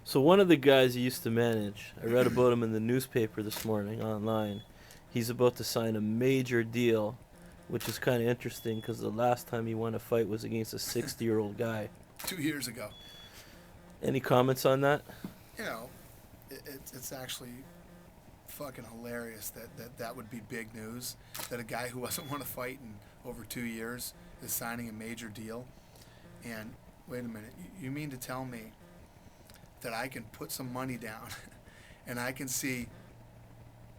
So one of the guys he used to manage, I read about him in the newspaper this morning online. He's about to sign a major deal, which is kind of interesting because the last time he won a fight was against a 60-year-old guy. 2 years ago. Any comments on that? You know, it's actually fucking hilarious that would be big news. That a guy who hasn't won a fight in over 2 years is signing a major deal. And wait a minute, you mean to tell me that I can put some money down and I can see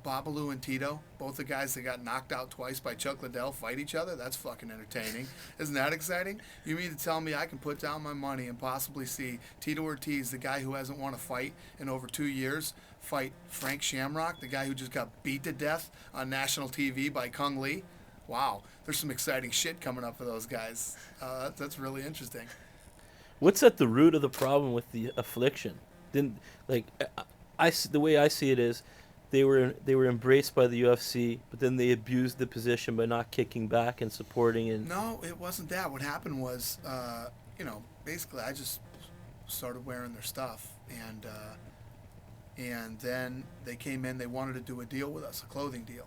Babalu and Tito, both the guys that got knocked out twice by Chuck Liddell, fight each other? That's fucking entertaining. Isn't that exciting? You mean to tell me I can put down my money and possibly see Tito Ortiz, the guy who hasn't won a fight in over 2 years, fight Frank Shamrock, the guy who just got beat to death on national TV by Kung Lee? Wow, there's some exciting shit coming up for those guys. That's really interesting. What's at the root of the problem with the affliction? Didn't like the way I see it is they were embraced by the UFC, but then they abused the position by not kicking back and supporting and No, it wasn't that. What happened was, basically I just started wearing their stuff, and then they came in. They wanted to do a deal with us, a clothing deal.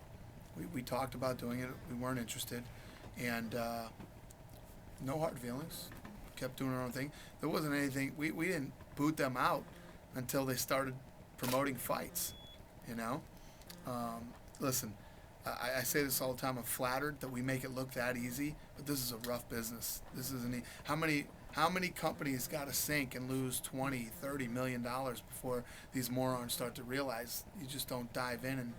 We talked about doing it. We weren't interested, and no hard feelings. Kept doing our own thing. There wasn't anything. We didn't boot them out until they started promoting fights. You know, listen, I say this all the time. I'm flattered that we make it look that easy, but this is a rough business. This isn't. How many companies got to sink and lose 20, 30 million dollars before these morons start to realize you just don't dive in? And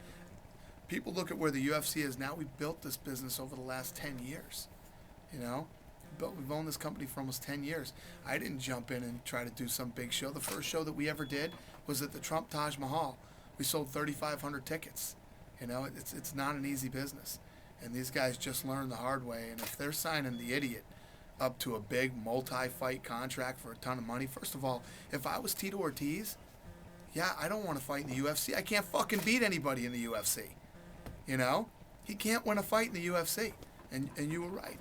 people look at where the UFC is now. We built this business over the last 10 years. You know, but we've owned this company for almost 10 years. I didn't jump in and try to do some big show. The first show that we ever did was at the Trump Taj Mahal. We sold 3,500 tickets. You know, it's not an easy business. And these guys just learned the hard way. And if they're signing the idiot up to a big multi-fight contract for a ton of money, first of all, if I was Tito Ortiz, yeah, I don't want to fight in the UFC. I can't fucking beat anybody in the UFC. You know? He can't win a fight in the UFC. And you were right.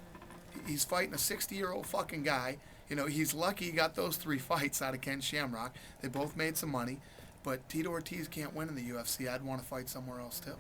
He's fighting a 60-year-old fucking guy. You know, he's lucky he got those 3 fights out of Ken Shamrock. They both made some money. But Tito Ortiz can't win in the UFC. I'd want to fight somewhere else, too.